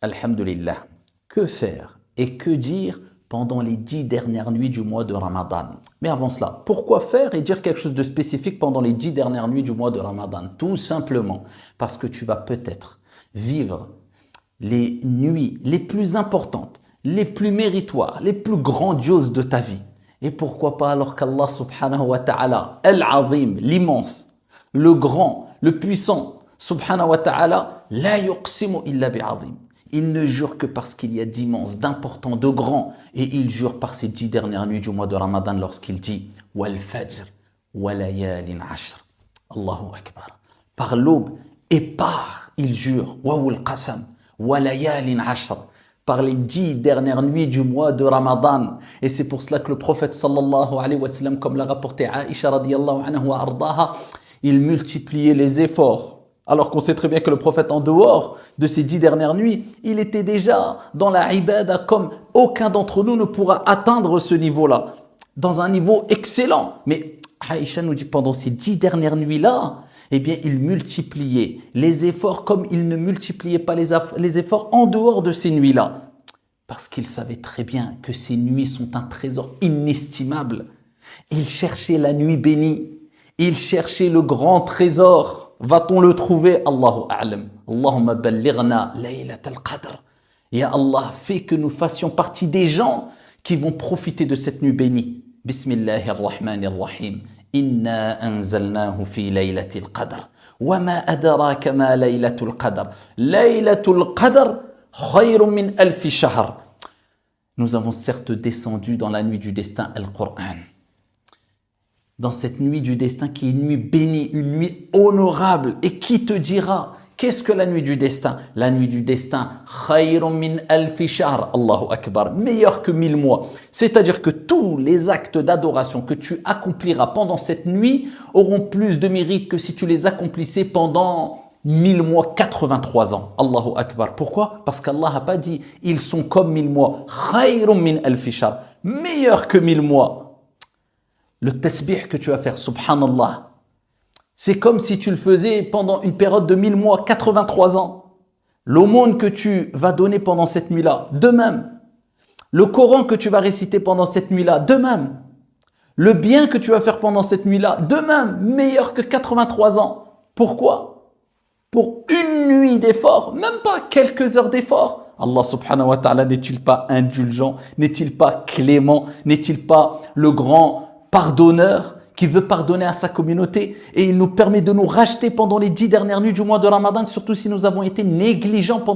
Alhamdulillah. Que faire et que dire pendant les 10 dernières nuits du mois de Ramadan? Mais avant cela, pourquoi faire et dire quelque chose de spécifique pendant les 10 dernières nuits du mois de Ramadan? Tout simplement parce que tu vas peut-être vivre les nuits les plus importantes, les plus méritoires, les plus grandioses de ta vie. Et pourquoi pas alors qu'Allah subhanahu wa ta'ala, Al-Azim, l'immense, le grand, le puissant, subhanahu wa ta'ala, la yuqsimu illa bi'azim. Il ne jure que parce qu'il y a d'immense, d'important, de grand. Et il jure par ces 10 dernières nuits du mois de Ramadan lorsqu'il dit Wal fajr wa layalin ashr. Allahu Akbar. Par l'aube et par, il jure, wawul qasam, wa layalin ashr. Par les 10 dernières nuits du mois de Ramadan. Et c'est pour cela que le prophète sallallahu alayhi wa sallam, comme l'a rapporté Aïcha radiyallahu anha wa ardaha, il multipliait les efforts. Alors qu'on sait très bien que le prophète, en dehors de ces 10 dernières nuits, il était déjà dans la ibada comme aucun d'entre nous ne pourra atteindre ce niveau-là. Dans un niveau excellent. Mais Aïcha nous dit pendant ces 10 dernières nuits-là, eh bien, il multipliait les efforts comme il ne multipliait pas les efforts en dehors de ces nuits-là. Parce qu'il savait très bien que ces nuits sont un trésor inestimable. Il cherchait la nuit bénie. Il cherchait le grand trésor. Va-t-on le trouver? Allahu a'lam. Allahumma ballighna laylat al-qadr. Ya Allah, fais que nous fassions partie des gens qui vont profiter de cette nuit bénie. Bismillahir-Rahmanir-Rahim. Inna anzalnahu fi laylatil qadr. Wa ma adraka ma laylatul qadr. Laylatul qadr khayrun min alfi shahr. Nous avons certes descendu dans la nuit du destin Al-Qur'an. Dans cette nuit du destin qui est une nuit bénie, une nuit honorable. Et qui te dira, qu'est-ce que la nuit du destin? La nuit du destin, khayrun min alfi shahr, Allahu Akbar, meilleur que 1000 mois. C'est-à-dire que tous les actes d'adoration que tu accompliras pendant cette nuit auront plus de mérite que si tu les accomplissais pendant 1000 mois, 83 ans. Allahu Akbar. Pourquoi? Parce qu'Allah n'a pas dit, ils sont comme 1000 mois. Khayrun min alfi shahr, meilleur que 1000 mois. Le tasbih que tu vas faire, subhanallah, c'est comme si tu le faisais pendant une période de 1000 mois, 83 ans. L'aumône que tu vas donner pendant cette nuit-là, de même. Le Coran que tu vas réciter pendant cette nuit-là, de même. Le bien que tu vas faire pendant cette nuit-là, de même, meilleur que 83 ans. Pourquoi? Pour une nuit d'effort, même pas quelques heures d'effort. Allah subhanahu wa ta'ala n'est-il pas indulgent? N'est-il pas clément? N'est-il pas le grand pardonneur qui veut pardonner à sa communauté, et il nous permet de nous racheter pendant les 10 dernières nuits du mois de Ramadan, surtout si nous avons été négligents pendant